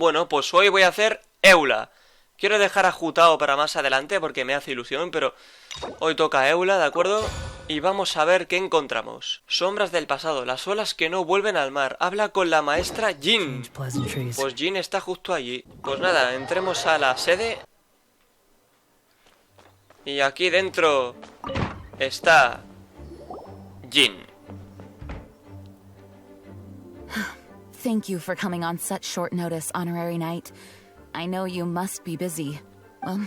Bueno, pues hoy voy a hacer Eula. Quiero dejar a Jutao para más adelante porque me hace ilusión, pero hoy toca Eula, ¿de acuerdo? Y vamos a ver qué encontramos. Sombras del pasado, las olas que no vuelven al mar. Habla con la maestra Jin. Pues Jin está justo allí. Pues nada, entremos a la sede. Y aquí dentro está Jin. Thank you for coming on such short notice, Honorary Knight. I know you must be busy. Well,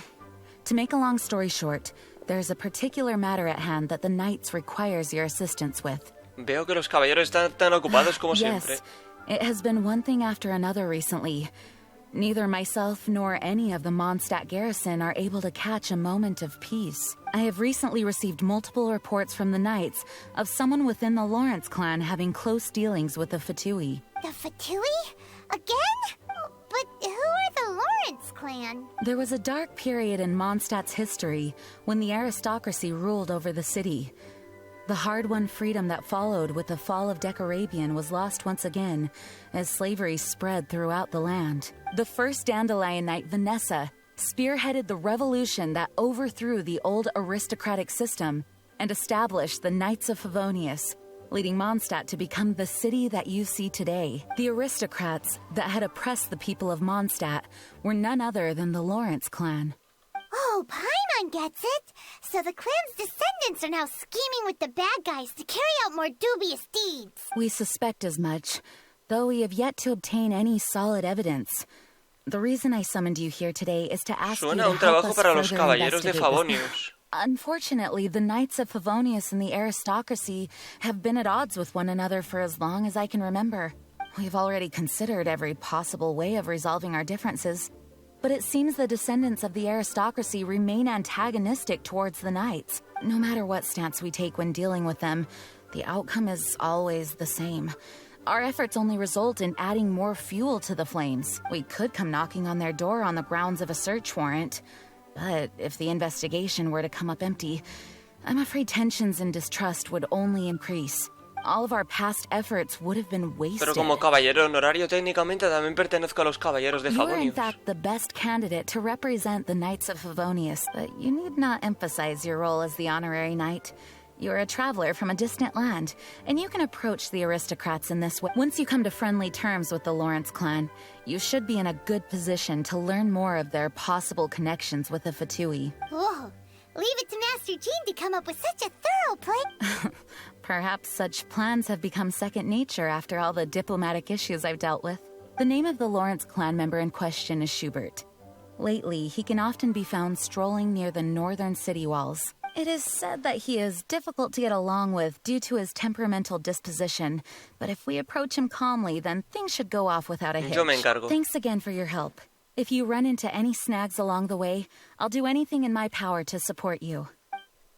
to make a long story short, there's a particular matter at hand that the Knights requires your assistance with. Veo que los caballeros están tan ocupados como siempre. Yes, it has been one thing after another recently. Neither myself nor any of the Mondstadt garrison are able to catch a moment of peace. I have recently received multiple reports from the Knights of someone within the Lawrence clan having close dealings with the Fatui. The Fatui? Again? But who are the Lawrence clan? There was a dark period in Mondstadt's history when the aristocracy ruled over the city. The hard-won freedom that followed with the fall of Decarabian was lost once again as slavery spread throughout the land. The first Dandelion Knight, Vanessa, spearheaded the revolution that overthrew the old aristocratic system and established the Knights of Favonius, leading Mondstadt to become the city that you see today. The aristocrats that had oppressed the people of Mondstadt were none other than the Lawrence clan. Oh, Paimon gets it! So the clan's descendants are now scheming with the bad guys to carry out more dubious deeds. We suspect as much, though we have yet to obtain any solid evidence. The reason I summoned you here today is to ask Suena you un to help trabajo us para los further caballeros de investigate this. Favonius. Unfortunately, the Knights of Favonius and the aristocracy have been at odds with one another for as long as I can remember. We've already considered every possible way of resolving our differences, but it seems the descendants of the aristocracy remain antagonistic towards the Knights. No matter what stance we take when dealing with them, the outcome is always the same. Our efforts only result in adding more fuel to the flames. We could come knocking on their door on the grounds of a search warrant, but if the investigation were to come up empty, I'm afraid tensions and distrust would only increase. All of our past efforts would have been wasted. Pero como caballero honorario técnicamente también pertenezco a los caballeros de You are in Favonius. fact the best candidate to represent the Knights of Favonius, but you need not emphasize your role as the honorary knight. You're a traveler from a distant land, and you can approach the aristocrats in this way. Once you come to friendly terms with the Lawrence clan, you should be in a good position to learn more of their possible connections with the Fatui. Whoa! Leave it to Master Jean to come up with such a thorough plan. Perhaps such plans have become second nature after all the diplomatic issues I've dealt with. The name of the Lawrence clan member in question is Schubert. Lately, he can often be found strolling near the northern city walls. It is said that he is difficult to get along with due to his temperamental disposition, but if we approach him calmly, then things should go off without a hitch. Yo me encargo. Thanks again for your help. If you run into any snags along the way, I'll do anything in my power to support you.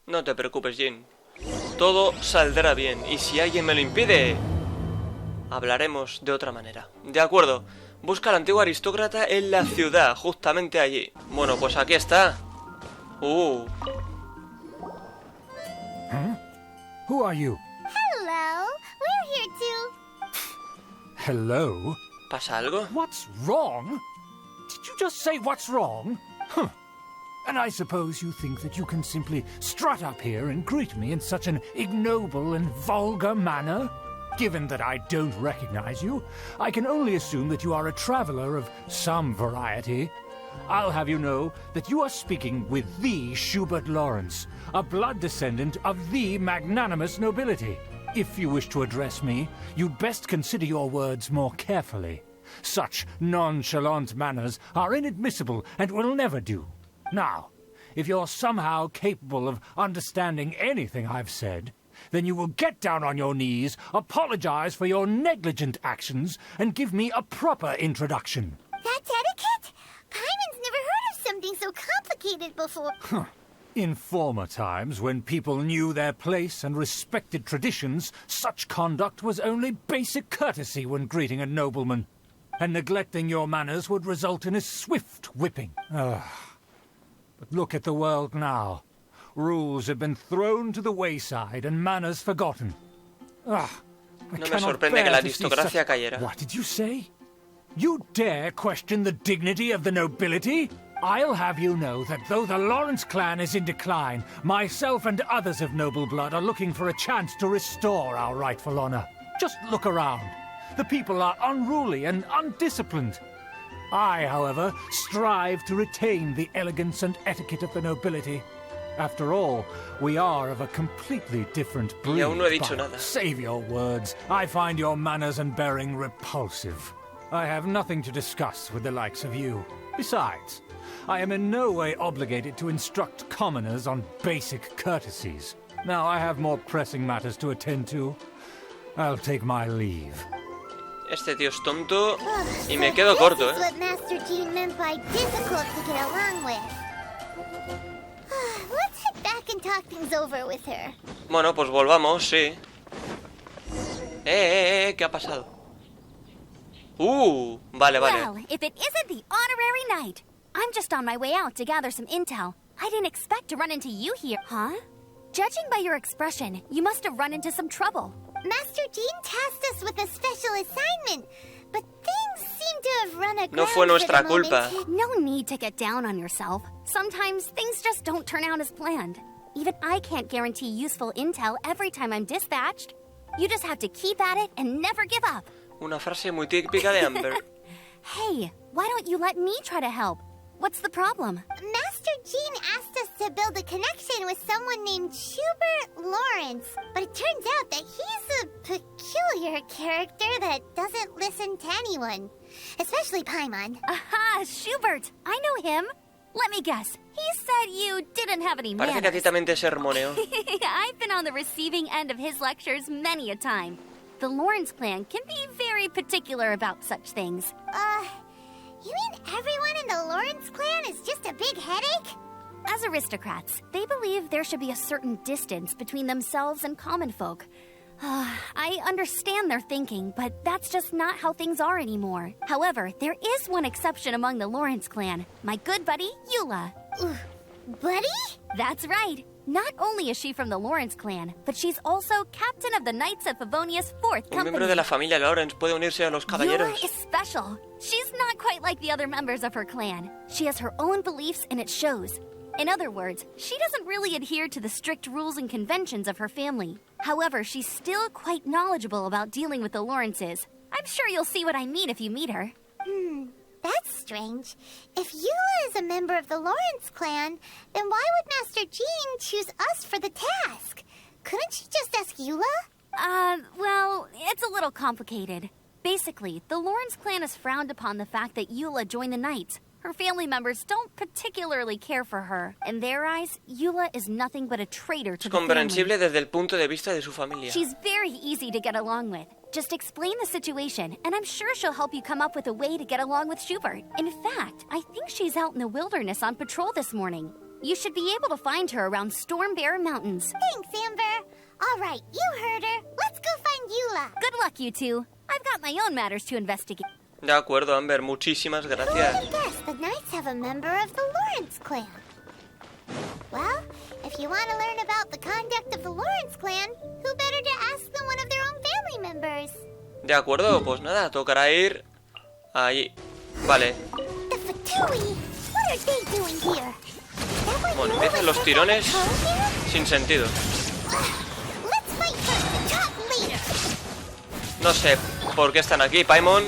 No te preocupes, Jin. Todo saldrá bien. Y si alguien me lo impide, hablaremos de otra manera. De acuerdo. Busca al antiguo aristócrata en la ciudad, justamente allí. Bueno, pues aquí está. Huh? Who are you? Hello! We're here to... Hello? ¿Pasa algo? What's wrong? Did you just say what's wrong? Huh. And I suppose you think that you can simply strut up here and greet me in such an ignoble and vulgar manner? Given that I don't recognize you, I can only assume that you are a traveler of some variety. I'll have you know that you are speaking with the Schubert Lawrence, a blood descendant of the magnanimous nobility. If you wish to address me, you'd best consider your words more carefully. Such nonchalant manners are inadmissible and will never do. Now, if you're somehow capable of understanding anything I've said, then you will get down on your knees, apologize for your negligent actions, and give me a proper introduction. That's etiquette? Paimon's never heard of something so complicated before. In former times, when people knew their place and respected traditions, such conduct was only basic courtesy when greeting a nobleman. And neglecting your manners would result in a swift whipping. But look at the world now. Rules have been thrown to the wayside and manners forgotten. I No me cannot sorprende bear que la to see aristocracia such... cayera. What did you say? You dare question the dignity of the nobility? I'll have you know that though the Lawrence clan is in decline, myself and others of noble blood are looking for a chance to restore our rightful honor. Just look around. The people are unruly and undisciplined. I, however, strive to retain the elegance and etiquette of the nobility. After all, we are of a completely different breed. Y aún no he dicho but nada. save your words. I find your manners and bearing repulsive. I have nothing to discuss with the likes of you. Besides, I am in no way obligated to instruct commoners on basic courtesies. Now I have more pressing matters to attend to. I'll take my leave. Este tío es tonto y me So quedo corto, This is what Master Jean meant by difficult to get along with. Let's head back and talk things over with her. Bueno, pues volvamos, sí. ¿Qué ha pasado? Vale, vale. Well, if it isn't the honorary knight. I'm just on my way out to gather some intel. I didn't expect to run into you here. Huh? Judging by your expression, you must have run into some trouble. Master Jean tasked us with a special assignment, but things seem to have run aground No fue nuestra for the moment. culpa. No need to get down on yourself. Sometimes things just don't turn out as planned. Even I can't guarantee useful intel every time I'm dispatched. You just have to keep at it and never give up. Una frase muy típica de Amber. Hey, why don't you let me try to help? What's the problem? Master Jean asked us to build a connection with someone named Schubert Lawrence, but it turns out that he's a peculiar character that doesn't listen to anyone, especially Paimon. Aha, Schubert! I know him. Let me guess. He said you didn't have any Parece que a ti manners. también te sermoneo. I've been on the receiving end of his lectures many a time. The Lawrence clan can be very particular about such things. You mean everyone in the Lawrence clan is just a big headache? As aristocrats, they believe there should be a certain distance between themselves and common folk. I understand their thinking, but that's just not how things are anymore. However, there is one exception among the Lawrence clan, my good buddy, Eula. Buddy? That's right. Not only is she from the Lawrence clan, but she's also captain of the Knights of Favonius 4th Un miembro Company. de la familia Lawrence puede unirse a los Eula caballeros. is special. She's not quite like the other members of her clan. She has her own beliefs and it shows. In other words, she doesn't really adhere to the strict rules and conventions of her family. However, she's still quite knowledgeable about dealing with the Lawrences. I'm sure you'll see what I mean if you meet her. That's strange. If Eula is a member of the Lawrence clan, then why would Master Jean choose us for the task? Couldn't she just ask Eula? Well, it's a little complicated. Basically, the Lawrence clan has frowned upon the fact that Eula joined the Knights. Her family members don't particularly care for her. In their eyes, Eula is nothing but a traitor to Es the family. comprensible desde el punto de vista de su familia. She's very easy to get along with. Just explain the situation, and I'm sure she'll help you come up with a way to get along with Schubert. In fact, I think she's out in the wilderness on patrol this morning. You should be able to find her around Storm Bear Mountains. Thanks, Amber. All right, you heard her. Let's go find Eula. Good luck, you two. I've got my own matters to investigate. De acuerdo, Amber, muchísimas Who would gracias. have guessed the Knights have a member of the Lawrence clan? Well, if you want to learn about the conduct of the Lawrence clan, who better to ask than one of their own family members? De acuerdo, pues nada, tocará ir allí. Vale. The Fatui! What are they doing here? Is that what Bueno, Eula empiezan los said tirones about the code here? sin sentido. Let's fight first and talk later. No sé por qué están aquí, Paimon,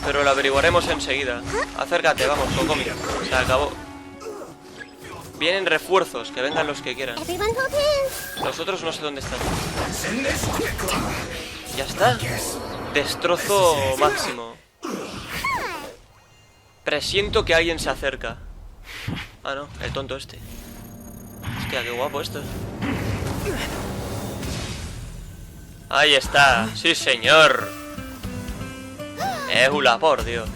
pero lo averiguaremos enseguida. Acércate, vamos, Kokomi. Se acabó. Vienen refuerzos, que vengan los que quieran. Everyone hold hands. Los otros no sé dónde están. Ya está. Destrozo máximo. Presiento que alguien se acerca. Ah, no, el tonto este. Hostia, qué guapo esto. Ahí está, sí señor. Eula, por Dios.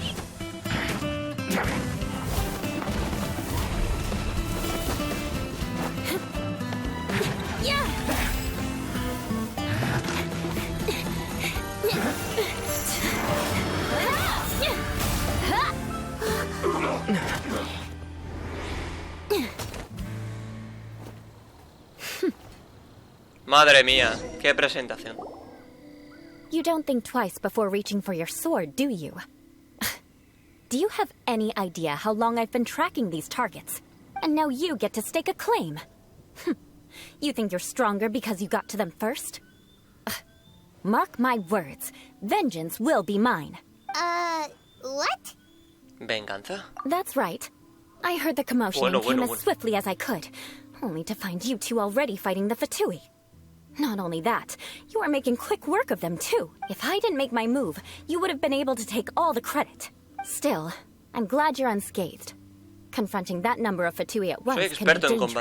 Madre mía, qué presentación. You don't think twice before reaching for your sword, do you? Do you have any idea how long I've been tracking these targets? And now you get to stake a claim. You think you're stronger because you got to them first? Mark my words, vengeance will be mine. What? ¿Venganza? That's right. I heard the commotion and came as swiftly as I could, only to find you two already fighting the Fatui. Not only that, you are making quick work of them too. If I didn't make my move, you would have been able to take all the credit. Still, I'm glad you're unscathed. Confronting that number of Fatui at once can be dangerous.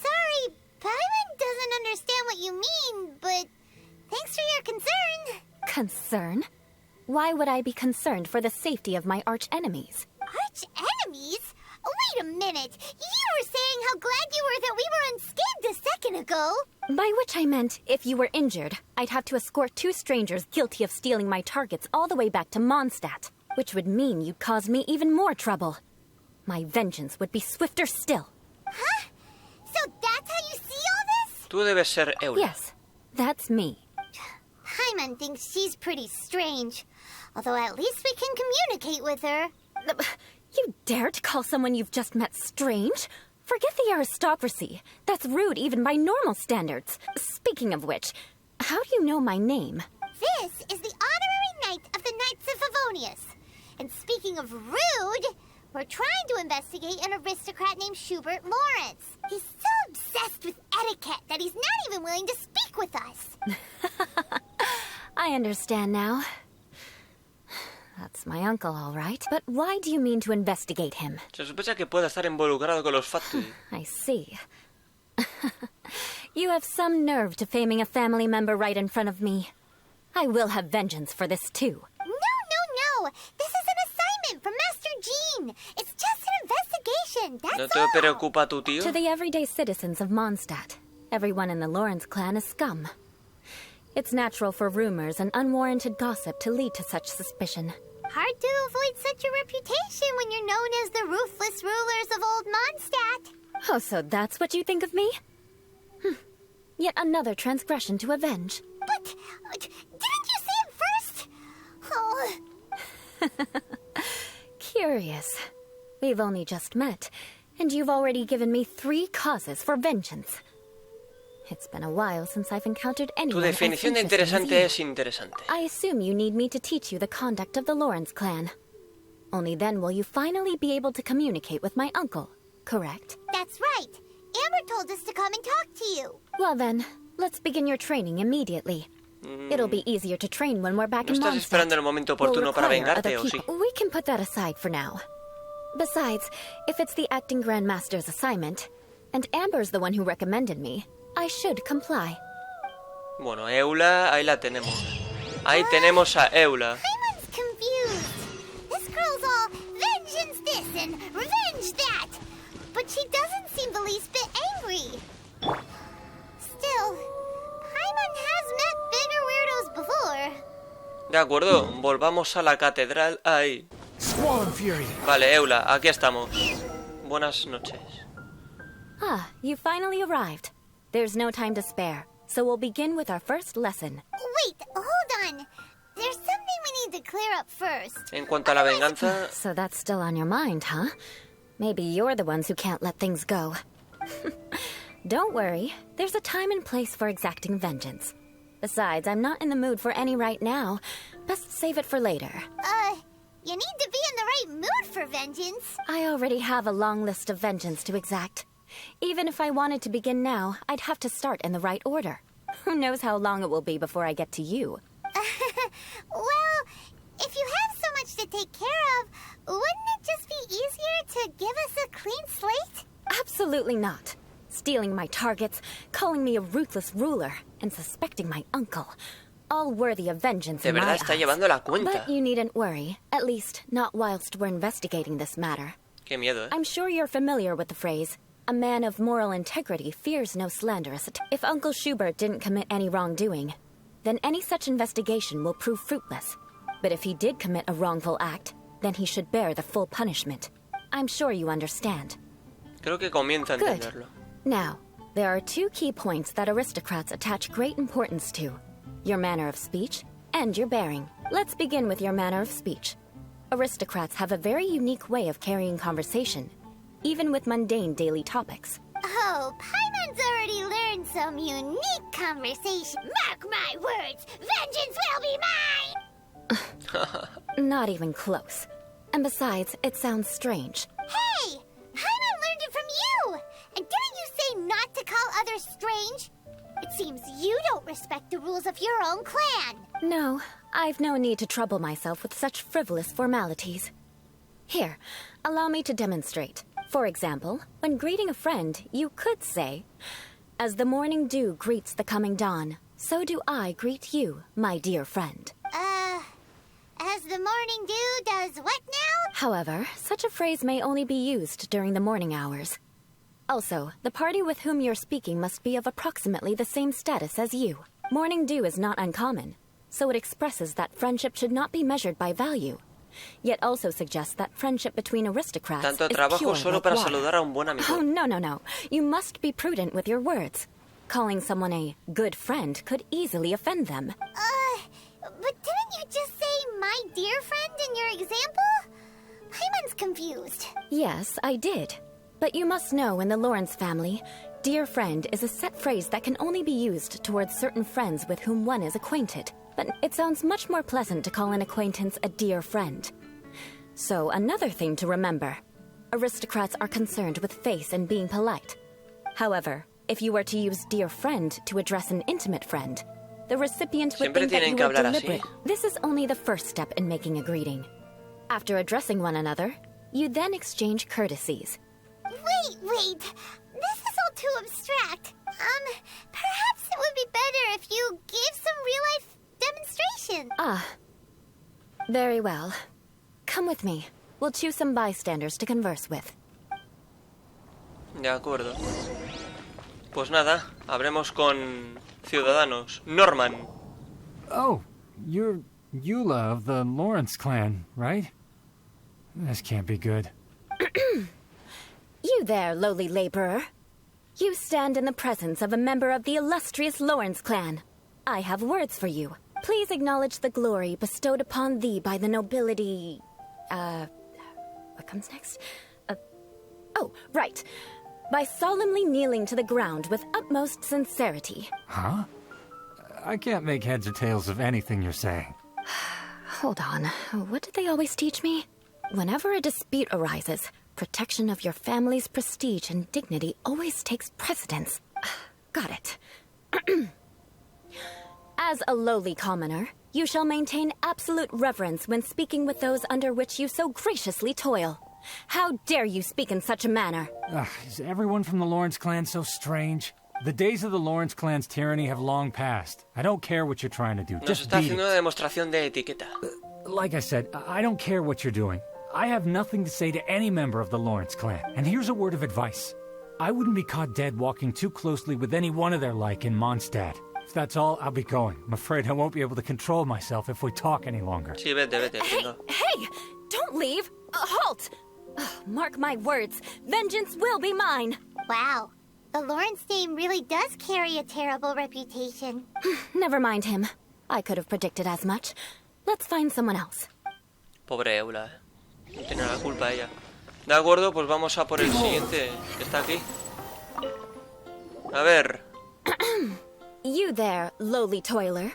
Sorry, Paimon doesn't understand what you mean, but thanks for your concern. Concern? Why would I be concerned for the safety of my arch-enemies? Arch-enemies? Wait a minute! You were saying how glad you were that we were unscathed a second ago! By which I meant, if you were injured, I'd have to escort 2 strangers guilty of stealing my targets all the way back to Mondstadt, which would mean you'd cause me even more trouble. My vengeance would be swifter still. Huh? So that's how you see all this? Tú debes ser Eula. Yes, that's me. Paimon thinks she's pretty strange. Although at least we can communicate with her. You dare to call someone you've just met strange? Forget the aristocracy. That's rude even by normal standards. Speaking of which, how do you know my name? This is the honorary knight of the Knights of Favonius. And speaking of rude, we're trying to investigate an aristocrat named Schubert Lawrence. He's so obsessed with etiquette that he's not even willing to speak with us. I understand now. That's my uncle, all right. But why do you mean to investigate him? Se sospecha que pueda estar involucrado con los Fatui. I see. You have some nerve to faming a family member right in front of me. I will have vengeance for this too. No. This is an assignment from Master Jean. It's just an investigation, that's ¿No te all. preocupa tu tío? To the everyday citizens of Mondstadt, everyone in the Lawrence clan is scum. It's natural for rumors and unwarranted gossip to lead to such suspicion. Hard to avoid such a reputation when you're known as the ruthless rulers of Old Mondstadt. Oh, so that's what you think of me? Yet another transgression to avenge. But didn't you say it first? Oh. Curious. We've only just met, and you've already given me 3 causes for vengeance. It's been a while since I've encountered Tu anyone as definición de interesting interesante as es interesante. I assume you need me to teach you the conduct of the Lawrence clan. Only then will you finally be able to communicate with my uncle, correct? That's right. Amber told us to come and talk to you. Well then, let's begin your training immediately. It'll be easier to train when we're back ¿No in estás Mondstadt. esperando el momento oportuno para We'll require vengarte other o sí? people. We can put that aside for now. Besides, if it's the acting Grandmaster's assignment, and Amber's the one who recommended me, I should comply. Bueno, Eula, ahí la tenemos. Ahí tenemos a Eula. Paimon's confused. This girl's all vengeance this and revenge that. But she doesn't seem the least bit angry. Still, Paimon has met bigger weirdos before. De acuerdo, volvamos a la catedral. Ahí. Swan Fury. Vale, Eula, aquí estamos. Buenas noches. Ah, you finally arrived. There's no time to spare, so we'll begin with our first lesson. Wait, hold on. There's something we need to clear up first. En cuanto a la venganza, So that's still on your mind, huh? Maybe you're the ones who can't let things go. Don't worry, there's a time and place for exacting vengeance. Besides, I'm not in the mood for any right now. Best save it for later. You need to be in the right mood for vengeance. I already have a long list of vengeance to exact. Even if I wanted to begin now, I'd have to start in the right order. Who knows how long it will be before I get to you? Well, if you have so much to take care of, wouldn't it just be easier to give us a clean slate? Absolutely not. Stealing my targets, calling me a ruthless ruler, and suspecting my uncle. All worthy of vengeance de in my verdad está eyes. llevando la cuenta. But you needn't worry. At least, not whilst we're investigating this matter. Qué miedo, ¿eh? I'm sure you're familiar with the phrase, a man of moral integrity fears no slanderous attack. If Uncle Schubert didn't commit any wrongdoing, then any such investigation will prove fruitless. But if he did commit a wrongful act, then he should bear the full punishment. I'm sure you understand. Creo que comienzo a Good. entenderlo. Now, there are 2 key points that aristocrats attach great importance to. Your manner of speech and your bearing. Let's begin with your manner of speech. Aristocrats have a very unique way of carrying conversation, even with mundane daily topics. Oh, Paimon's already learned some unique conversation. Mark my words, vengeance will be mine! Not even close. And besides, it sounds strange. Hey! Paimon learned it from you! And didn't you say not to call others strange? It seems you don't respect the rules of your own clan. No, I've no need to trouble myself with such frivolous formalities. Here, allow me to demonstrate. For example, when greeting a friend, you could say, "As the morning dew greets the coming dawn, so do I greet you, my dear friend." As the morning dew does what now? However, such a phrase may only be used during the morning hours. Also, the party with whom you're speaking must be of approximately the same status as you. Morning dew is not uncommon, so it expresses that friendship should not be measured by value. Yet also suggests that friendship between aristocrats Tanto is trabajo pure solo like para water. saludar a un buen amigo. Oh, no. You must be prudent with your words. Calling someone a good friend could easily offend them. But didn't you just say my dear friend in your example? Paimon's confused. Yes, I did. But you must know in the Lawrence family, dear friend is a set phrase that can only be used towards certain friends with whom one is acquainted. But it sounds much more pleasant to call an acquaintance a dear friend. So, another thing to remember. Aristocrats are concerned with face and being polite. However, if you were to use dear friend to address an intimate friend, the recipient would Siempre think that tienen you que were hablar así. deliberate. This is only the first step in making a greeting. After addressing one another, you then exchange courtesies. Wait. This is all too abstract. Perhaps it would be better if you gave some real-life demonstration. Very well. Come with me. We'll choose some bystanders to converse with. De acuerdo. Pues nada, hablemos con ciudadanos. Norman. Oh, you're Eula of the Lawrence clan, right? This can't be good. You there, lowly laborer. You stand in the presence of a member of the illustrious Lawrence clan. I have words for you. Please acknowledge the glory bestowed upon thee by the nobility... What comes next? Oh, right. By solemnly kneeling to the ground with utmost sincerity. Huh? I can't make heads or tails of anything you're saying. Hold on. What did they always teach me? Whenever a dispute arises, protection of your family's prestige and dignity always takes precedence. Got it. As a lowly commoner, you shall maintain absolute reverence when speaking with those under which you so graciously toil. How dare you speak in such a manner? Is everyone from the Lawrence clan so strange? The days of the Lawrence clan's tyranny have long passed. I don't care what you're trying to do. Nos Just está beat haciendo it. una demostración de etiqueta. Like I said, I don't care what you're doing. I have nothing to say to any member of the Lawrence clan. And here's a word of advice. I wouldn't be caught dead walking too closely with any one of their like in Mondstadt. If that's all, I'll be going. I'm afraid I won't be able to control myself if we talk any longer. Sí, vete, pringo. Hey! Don't leave! Halt! Mark my words, vengeance will be mine! Wow. The Lawrence name really does carry a terrible reputation. Never mind him. I could have predicted as much. Let's find someone else. Pobre Eula, No tiene la culpa ella. De acuerdo, pues vamos a por el siguiente, que está aquí. A ver. You there, lowly toiler.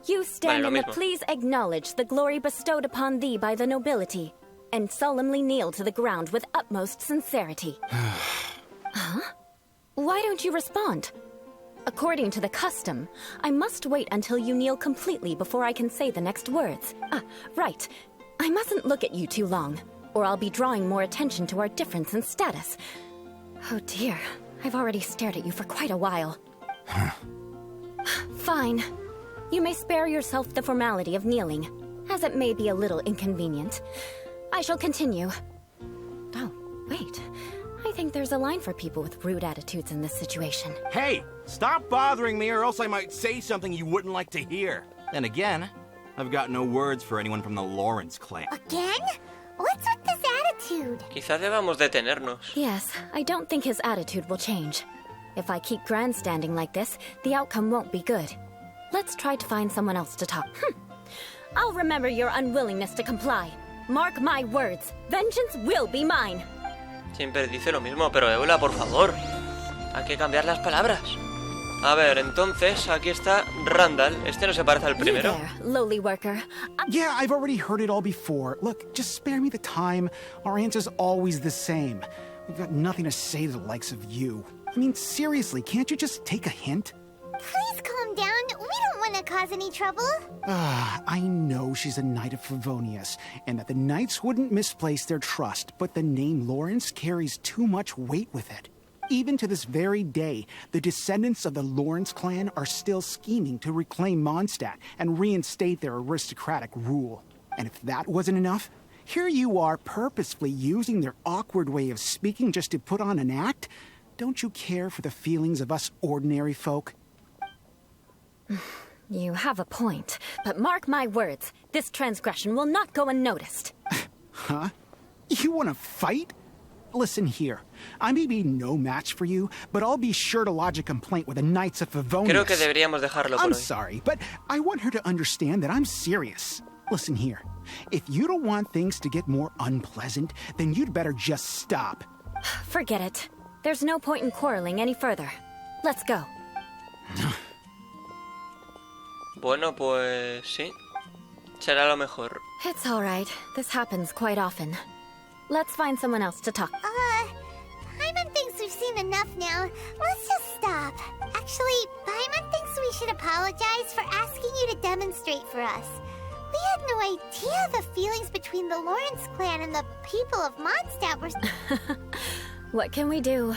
You stand in the please acknowledge the glory bestowed upon thee by the nobility, and solemnly kneel to the ground with utmost sincerity. Huh? Why don't you respond? According to the custom, I must wait until you kneel completely before I can say the next words. Right. I mustn't look at you too long, or I'll be drawing more attention to our difference in status. Oh dear, I've already stared at you for quite a while. Fine. You may spare yourself the formality of kneeling, as it may be a little inconvenient. I shall continue. Oh, wait. I think there's a line for people with rude attitudes in this situation. Hey! Stop bothering me or else I might say something you wouldn't like to hear. And again, I've got no words for anyone from the Lawrence clan. Again? What's with this attitude? Quizá debamos detenernos. Yes, I don't think his attitude will change. If I keep grandstanding like this, the outcome won't be good. Let's try to find someone else to talk. I'll remember your unwillingness to comply. Mark my words. Vengeance will be mine. Siempre dice lo mismo, pero Eula, por favor. Hay que cambiar las palabras. A ver, entonces, aquí está Randall. Este no se parece al primero. You there, lowly worker. Yeah, I've already heard it all before. Look, just spare me the time. Our answer's always the same. We've got nothing to say to the likes of you. I mean, seriously, can't you just take a hint? Please calm down. We don't want to cause any trouble. I know she's a Knight of Favonius, and that the Knights wouldn't misplace their trust, but the name Lawrence carries too much weight with it. Even to this very day, the descendants of the Lawrence clan are still scheming to reclaim Mondstadt and reinstate their aristocratic rule. And if that wasn't enough, here you are purposefully using their awkward way of speaking just to put on an act? Don't you care for the feelings of us ordinary folk? You have a point, but mark my words, this transgression will not go unnoticed. Huh? You want to fight? Listen here, I may be no match for you, but I'll be sure to lodge a complaint with the Knights of Favonius. Creo que deberíamos dejarlo por I'm hoy. sorry, but I want her to understand that I'm serious. Listen here, if you don't want things to get more unpleasant, then you'd better just stop. Forget it. There's no point in quarreling any further. Let's go. Bueno, pues sí. Será lo mejor. It's all right. This happens quite often. Let's find someone else to talk. Paimon thinks we've seen enough now. Let's just stop. Actually, Paimon thinks we should apologize for asking you to demonstrate for us. We had no idea the feelings between the Lawrence clan and the people of Mondstadt were... What can we do?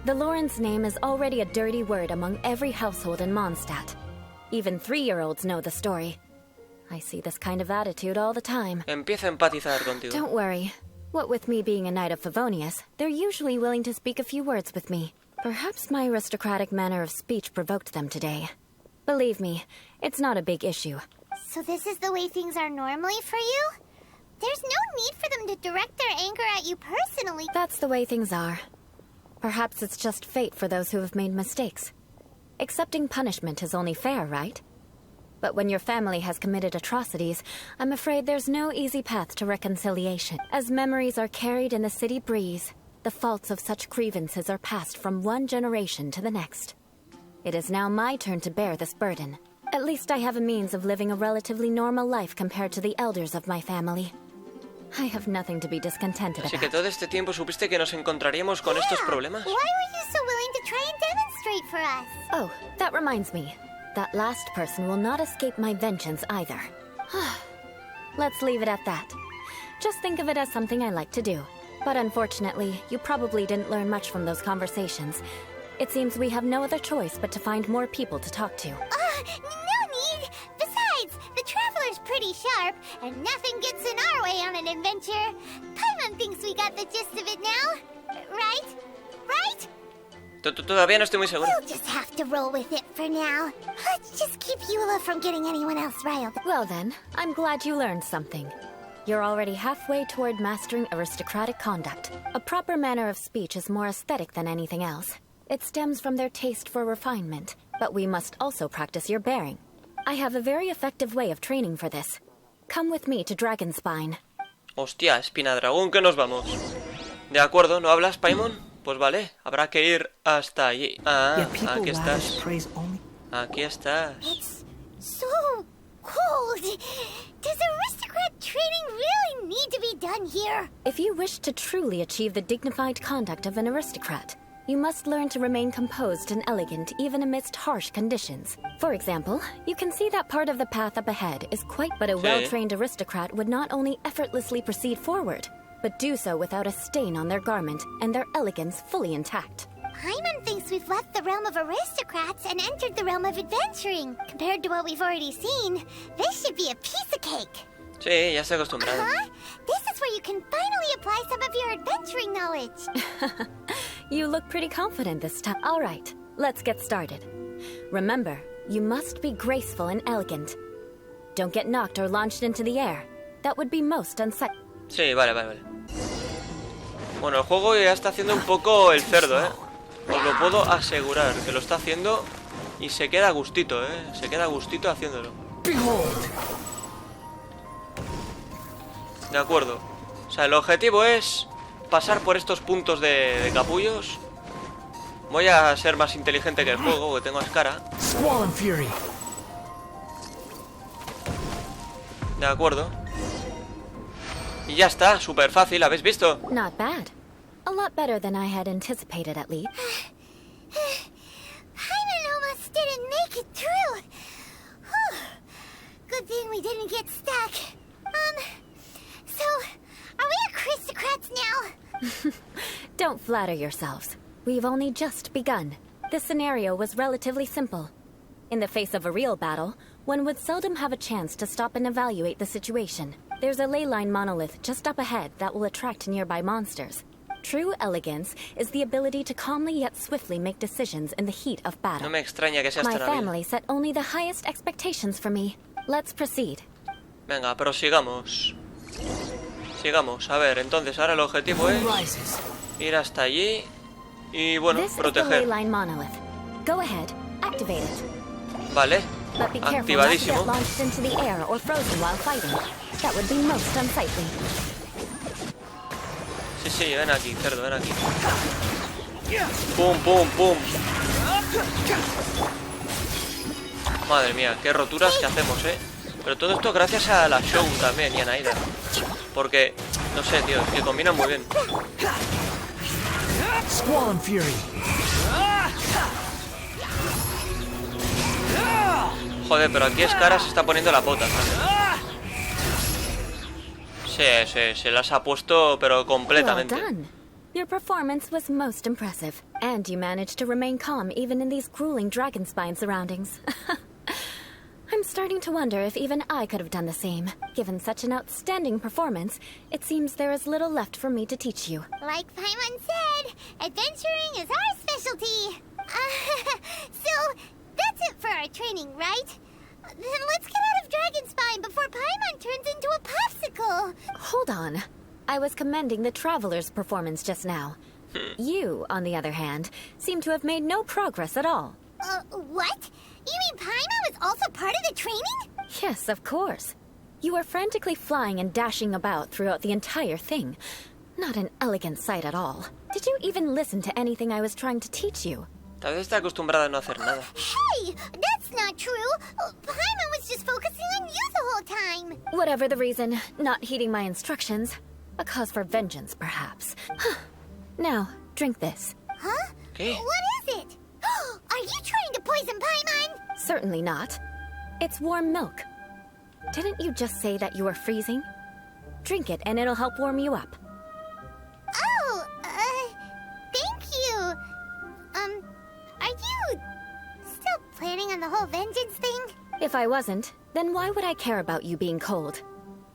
The Lawrence name is already a dirty word among every household in Mondstadt. Even 3-year-olds know the story. I see this kind of attitude all the time. Empiezo a empatizar contigo. Don't worry. What with me being a Knight of Favonius, they're usually willing to speak a few words with me. Perhaps my aristocratic manner of speech provoked them today. Believe me, it's not a big issue. So this is the way things are normally for you? There's no need for them to direct their anger at you personally. That's the way things are. Perhaps it's just fate for those who have made mistakes. Accepting punishment is only fair, right? But when your family has committed atrocities, I'm afraid there's no easy path to reconciliation. As memories are carried in the city breeze, the faults of such grievances are passed from one generation to the next. It is now my turn to bear this burden. At least I have a means of living a relatively normal life compared to the elders of my family. I have nothing to be discontented Así que about. todo este tiempo supiste que nos encontraríamos con estos problemas. Why were you so willing to try and demonstrate for us? Oh, that reminds me. That last person will not escape my vengeance either. Let's leave it at that. Just think of it as something I like to do. But unfortunately, you probably didn't learn much from those conversations. It seems we have no other choice but to find more people to talk to. No need! Besides, the Traveler's pretty sharp, and nothing gets in our way on an adventure. Paimon thinks we got the gist of it now. Right? Right? Todavía no estoy muy seguro. We'll just have to roll with it for now. Let's just keep Eula from getting anyone else riled up. Well then, I'm glad you learned something. You're already halfway toward mastering aristocratic conduct. A proper manner of speech is more aesthetic than anything else. It stems from their taste for refinement, but we must also practice your bearing. I have a very effective way of training for this. Come with me to Dragonspine. Hostia, Espina Dragón, que nos vamos. De acuerdo, ¿no hablas, Paimon? Pues vale, habrá que ir hasta allí. Ah, aquí estás. Aquí estás. It's so cold. Does aristocrat training really need to be done here? If you wish to truly achieve the dignified conduct of an aristocrat, you must learn to remain composed and elegant even amidst harsh conditions. For example, you can see that part of the path up ahead is quite, but a well-trained aristocrat would not only effortlessly proceed forward, but do so without a stain on their garment and their elegance fully intact. Paimon thinks we've left the realm of aristocrats and entered the realm of adventuring. Compared to what we've already seen, this should be a piece of cake. Sí, ya estoy acostumbrado. This is where you can finally apply some of your adventuring knowledge. You look pretty confident this time. All right, let's get started. Remember, you must be graceful and elegant. Don't get knocked or launched into the air. That would be most unsightly. Sí, vale. Bueno, el juego ya está haciendo un poco el cerdo, ¿eh? Os lo puedo asegurar, que lo está haciendo y se queda a gustito, ¿eh? Se queda a gustito haciéndolo. De acuerdo. O sea, el objetivo es pasar por estos puntos de capullos. Voy a ser más inteligente que el juego, que tengo Ascara. Squall and Fury. De acuerdo. Y ya está, súper fácil, ¿habéis visto? Not bad. A lot better than I had anticipated, at least. Paimon almost didn't make it through. Whew. Good thing we didn't get stuck. So, are we aristocrats now? Don't flatter yourselves. We've only just begun. This scenario was relatively simple. In the face of a real battle, one would seldom have a chance to stop and evaluate the situation. There's a ley line monolith just up ahead that will attract nearby monsters. True elegance is the ability to calmly yet swiftly make decisions in the heat of battle. No me extraña que seas My tan hábil. family set only the highest expectations for me. Let's proceed. Venga, prosigamos. Sigamos. A ver, entonces ahora el objetivo es ir hasta allí y, bueno, This is the ley proteger. line monolith. Go ahead, activate it. Vale, But be careful not to get activadísimo. launched into the air or frozen while fighting. That would be most unsightly. Sí, sí, ven aquí, cerdo, ven aquí. Pum, pum, pum. Madre mía, qué roturas que hacemos, Pero todo esto gracias a la Show también y a Naida. Porque, no sé, tío, es que combinan muy bien. Squall and Fury. Joder, pero aquí Ascara se está poniendo la pota, ¿sabes? Sí, se las ha puesto, pero Well completamente. done. Your performance was most impressive, and you managed to remain calm even in these grueling dragonspine surroundings. I'm starting to wonder if even I could have done the same. Given such an outstanding performance, it seems there is little left for me to teach you. Like Paimon said, adventuring is our specialty. So, that's it for our training, right? Then let's get out of Dragonspine before Paimon turns into a popsicle. Hold on. I was commending the Traveler's performance just now. You, on the other hand, seem to have made no progress at all. What? You mean Paimon was also part of the training? Yes, of course. You were frantically flying and dashing about throughout the entire thing. Not an elegant sight at all. Did you even listen to anything I was trying to teach you? Tal vez está acostumbrada a no hacer nada. Hey, that's not true. Paimon was just focusing on you the whole time. Whatever the reason, not heeding my instructions. A cause for vengeance, perhaps. Now, drink this. Huh? ¿Qué? What is it? Are you trying to poison Paimon? Certainly not. It's warm milk. Didn't you just say that you were freezing? Drink it and it'll help warm you up. Oh, thank you. Are you still planning on the whole vengeance thing? If I wasn't, then why would I care about you being cold?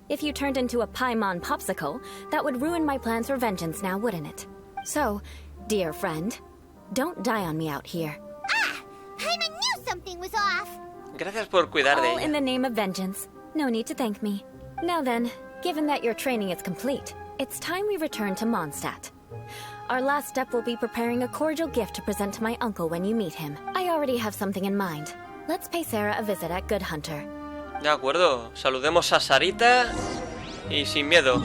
If you turned into a Paimon popsicle, that would ruin my plans for vengeance now, wouldn't it? So, dear friend, don't die on me out here. Ah! Paimon knew something was off. Gracias por cuidar de All in ella. the name of vengeance. No need to thank me. Now then, given that your training is complete, it's time we return to Mondstadt. Our last step will be preparing a cordial gift to present to my uncle when you meet him. I already have something in mind. Let's pay Sarah a visit at Good Hunter. De acuerdo, saludemos a Sarita y sin miedo.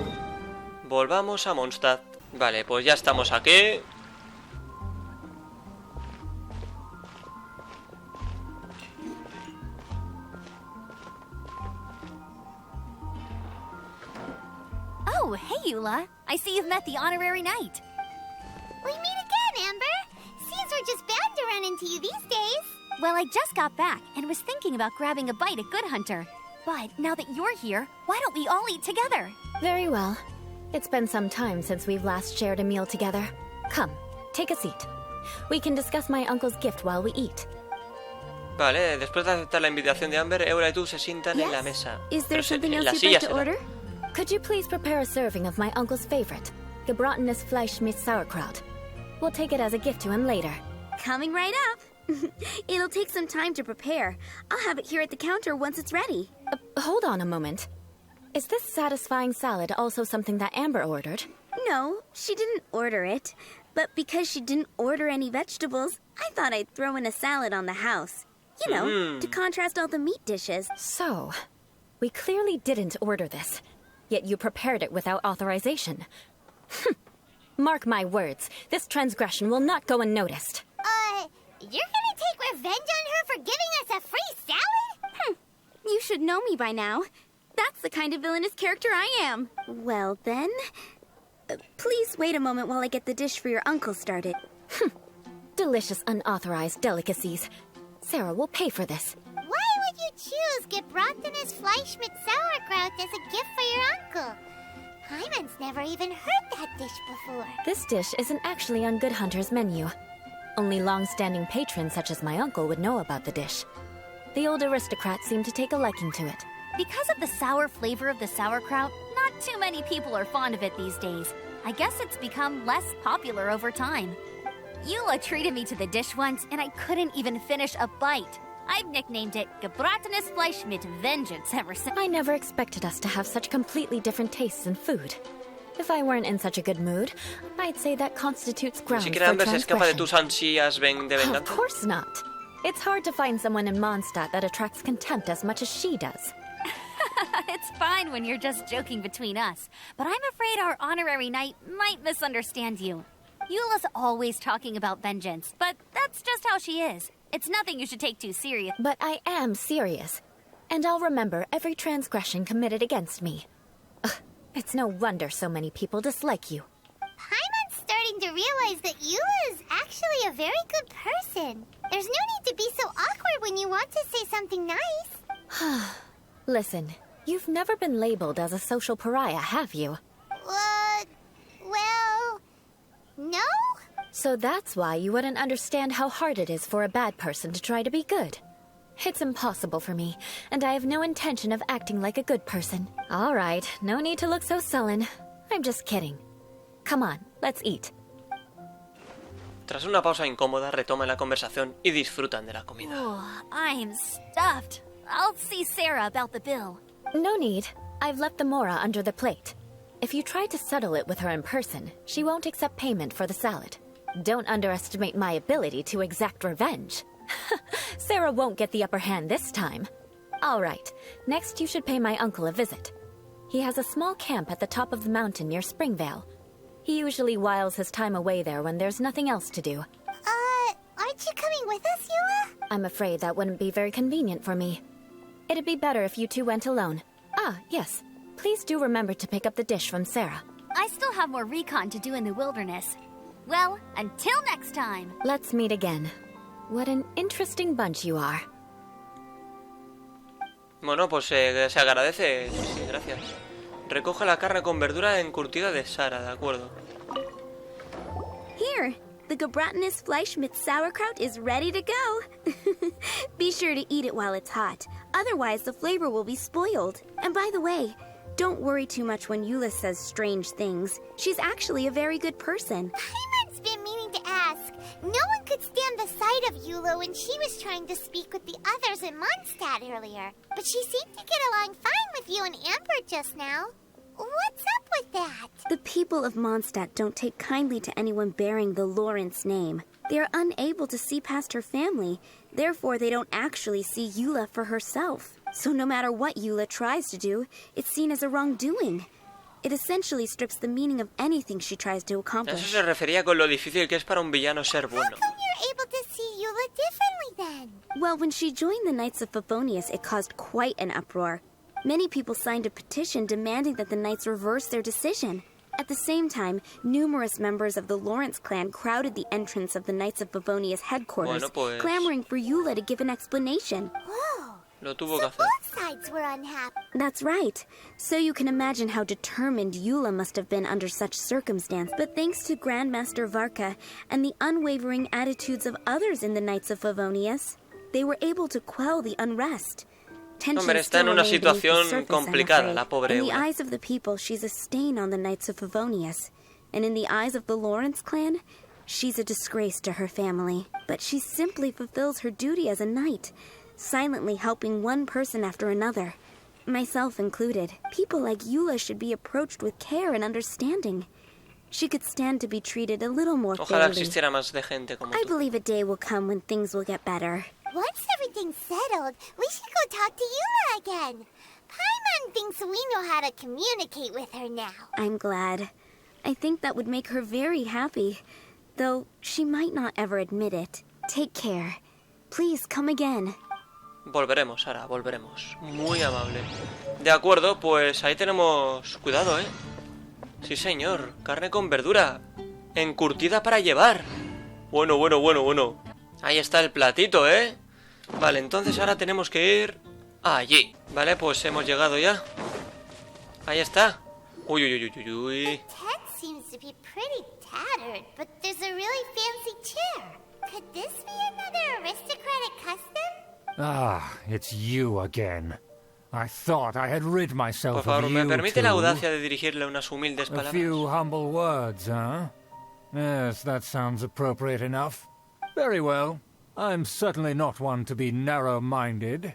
Volvamos a Mondstadt. Vale, pues ya estamos aquí. Oh, hey, Eula. I see you've met the honorary knight. We meet again, Amber. Seems we're just bound to run into you these days. Well, I just got back and was thinking about grabbing a bite at Good Hunter. But now that you're here, why don't we all eat together? Very well. It's been some time since we've last shared a meal together. Come, take a seat. We can discuss my uncle's gift while we eat. Vale, después de aceptar la invitación de Amber, Eula y tú se sientan en la Yes. mesa. Is there Pero something en else la you'd silla like to será. order? Could you please prepare a serving of my uncle's favorite, gebratenes Fleisch mit Sauerkraut? We'll take it as a gift to him later. Coming right up. It'll take some time to prepare. I'll have it here at the counter once it's ready. Hold on a moment. Is this satisfying salad also something that Amber ordered? No, she didn't order it. But because she didn't order any vegetables, I thought I'd throw in a salad on the house. You know, to contrast all the meat dishes. So, we clearly didn't order this. yet you prepared it without authorization. Mark my words, this transgression will not go unnoticed. You're gonna take revenge on her for giving us a free salad? You should know me by now. That's the kind of villainous character I am. Well, then... please wait a moment while I get the dish for your uncle started. Delicious unauthorized delicacies. Sarah will pay for this. Why would you choose gebratenes Fleisch mit Sauerkraut as a gift for your uncle? Hyman's never even heard that dish before. This dish isn't actually on Good Hunter's menu. Only long-standing patrons such as my uncle would know about the dish. The old aristocrat seemed to take a liking to it. Because of the sour flavor of the sauerkraut, not too many people are fond of it these days. I guess it's become less popular over time. Eula treated me to the dish once, and I couldn't even finish a bite. I've nicknamed it gebratenes Fleisch mit Vengeance ever since. I never expected us to have such completely different tastes in food. If I weren't in such a good mood, I'd say that constitutes grounds for transgression. Of course not. It's hard to find someone in Mondstadt that attracts contempt as much as she does. It's fine when you're just joking between us, but I'm afraid our honorary knight might misunderstand you. Eula's always talking about vengeance, but that's just how she is. It's nothing you should take too serious. But I am serious, and I'll remember every transgression committed against me. It's no wonder so many people dislike you. Paimon's starting to realize that Eula is actually a very good person. There's no need to be so awkward when you want to say something nice. Listen, you've never been labeled as a social pariah, have you? Well, no? So that's why you wouldn't understand how hard it is for a bad person to try to be good. It's impossible for me, and I have no intention of acting like a good person. All right, no need to look so sullen. I'm just kidding. Come on, let's eat. Tras una pausa incómoda, retoman la conversación y disfrutan de la comida. Oh, I'm stuffed. I'll see Sarah about the bill. No need. I've left the mora under the plate. If you try to settle it with her in person, she won't accept payment for the salad. Don't underestimate my ability to exact revenge. Sarah won't get the upper hand this time. All right, next you should pay my uncle a visit. He has a small camp at the top of the mountain near Springvale. He usually whiles his time away there when there's nothing else to do. Aren't you coming with us, Eula? I'm afraid that wouldn't be very convenient for me. It'd be better if you two went alone. Ah, yes. Please do remember to pick up the dish from Sarah. I still have more recon to do in the wilderness. Well, until next time. Let's meet again. What an interesting bunch you are. Bueno, pues se agradece. Sí, gracias. Recoge la carne con verdura encurtida de Sara, de acuerdo. Here, the gebratenes Fleisch mit Sauerkraut is ready to go. Be sure to eat it while it's hot. Otherwise, the flavor will be spoiled. And by the way, don't worry too much when Eula says strange things. She's actually a very good person. Paimon's been meaning to ask. No one could stand the sight of Eula when she was trying to speak with the others in Mondstadt earlier. But she seemed to get along fine with you and Amber just now. What's up with that? The people of Mondstadt don't take kindly to anyone bearing the Lawrence name. They are unable to see past her family. Therefore, they don't actually see Eula for herself. So no matter what Eula tries to do, it's seen as a wrongdoing. It essentially strips the meaning of anything she tries to accomplish. Eso se refería con lo difícil que es para un villano ser bueno. How come you're able to see Eula differently then? Well, when she joined the Knights of Favonius, it caused quite an uproar. Many people signed a petition demanding that the Knights reverse their decision. At the same time, numerous members of the Lawrence clan crowded the entrance of the Knights of Favonius headquarters, clamoring for Eula to give an explanation. Whoa! Lo tuvo que hacer. Both sides were unhappy. That's right. So you can imagine how determined Eula must have been under such circumstance. But thanks to Grandmaster Varka and the unwavering attitudes of others in the Knights of Favonius, they were able to quell the unrest. Hombre, está en una situación complicada, la pobre In the Eula. eyes of the people, she's a stain on the Knights of Favonius. And in the eyes of the Lawrence clan, she's a disgrace to her family. But she simply fulfills her duty as a knight, silently helping one person after another, myself included. People like Eula should be approached with care and understanding. She could stand to be treated a little more Ojalá fairly. existiera más de gente como I tú. believe a day will come when things will get better. Once everything's settled, we should go talk to Eula again. Paimon thinks we know how to communicate with her now. I'm glad. I think that would make her very happy, though she might not ever admit it. Take care. Please come again. Volveremos, Sara, volveremos. Muy amable. De acuerdo, pues ahí tenemos... Cuidado, ¿eh? Sí, señor. Carne con verdura. Encurtida para llevar. Bueno. Ahí está el platito, ¿eh? Vale, entonces ahora tenemos que ir... allí. Vale, pues hemos llegado ya. Ahí está. Uy. The tent seems to be pretty tattered, but there's a really fancy chair. Could this be another aristocratic custom? Ah, it's you again. I thought I had rid myself Por favor, of ¿me you permite la two? audacia de dirigirle unas humildes A palabras? few humble words, huh? Yes, that sounds appropriate enough. Very well. I'm certainly not one to be narrow-minded.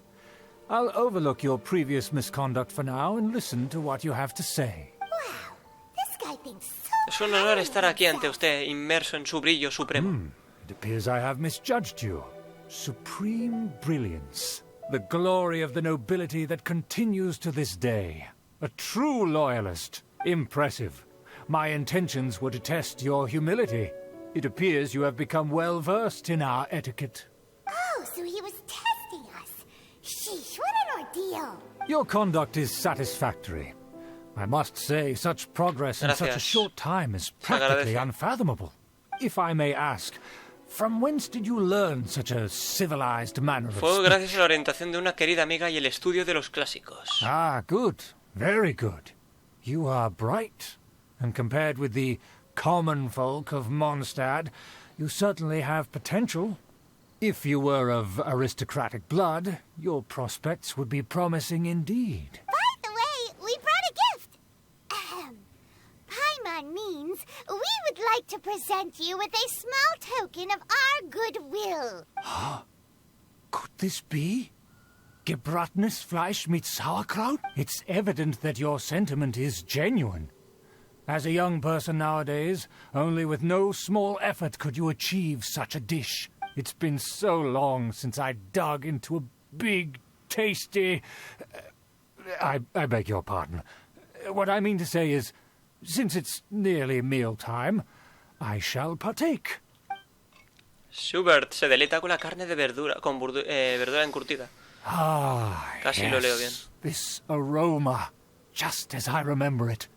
I'll overlook your previous misconduct for now and listen to what you have to say. Wow, this guy thinks so. Es un honor estar aquí ante usted, inmerso en su brillo supremo. It appears I have misjudged you. Supreme brilliance. The glory of the nobility that continues to this day. A true loyalist. Impressive. My intentions were to test your humility. It appears you have become well versed in our etiquette. Oh, so he was testing us. Sheesh, what an ordeal. Your conduct is satisfactory. I must say, such progress in such a Gracias. short time is Se practically agradece. unfathomable. If I may ask, from whence did you learn such a civilized manner of Fue speech? gracias a la orientación de una querida amiga y el estudio de los clásicos. Ah, good. Very good. You are bright. And compared with the common folk of Mondstadt, you certainly have potential. If you were of aristocratic blood, your prospects would be promising indeed. By the way, we brought a gift. Paimon means we would like to present you with a small token of our goodwill. Could this be? Gebratnes Fleisch mit Sauerkraut? It's evident that your sentiment is genuine. As a young person nowadays, only with no small effort could you achieve such a dish. It's been so long since I dug into a big, tasty... I beg your pardon. What I mean to say is, since it's nearly mealtime, I shall partake. Schubert se deleita con la carne de verdura, con verdura encurtida. Ah, Casi yes. lo leo bien. This aroma, just as I remember it.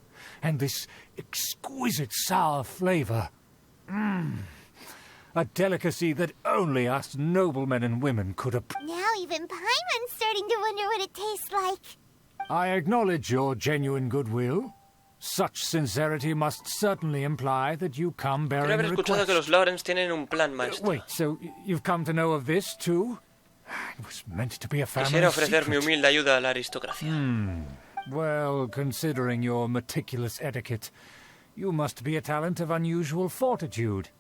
And this exquisite sour flavor. A delicacy that only us noblemen and women could Now even Paimon's starting to wonder what it tastes like. I acknowledge your genuine goodwill. Such sincerity must certainly imply that you come Creo bearing haber escuchado que los request. Lawrence tienen un plan maestro. Wait, so you've come to know of this too? It was meant to be a family Quisiera ofrecer mi secret. humilde ayuda a la aristocracia. Well, considering your meticulous etiquette, you must be a talent of unusual fortitude.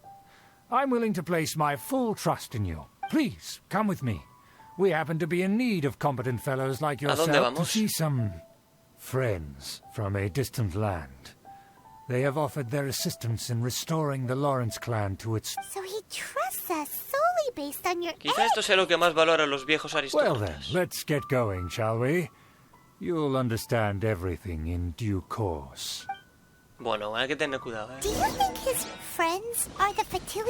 I'm willing to place my full trust in you. Please, come with me. We happen to be in need of competent fellows like dónde yourself to vamos? see some friends from a distant land. They have offered their assistance in restoring the Lawrence clan to its... So he trusts us solely based on your Quizá esto sea lo que más valora a los viejos Well then, aristócratas. let's get going, shall we? You'll understand everything in due course. Bueno, hay que tener cuidado, Do you think his friends are the Fatui?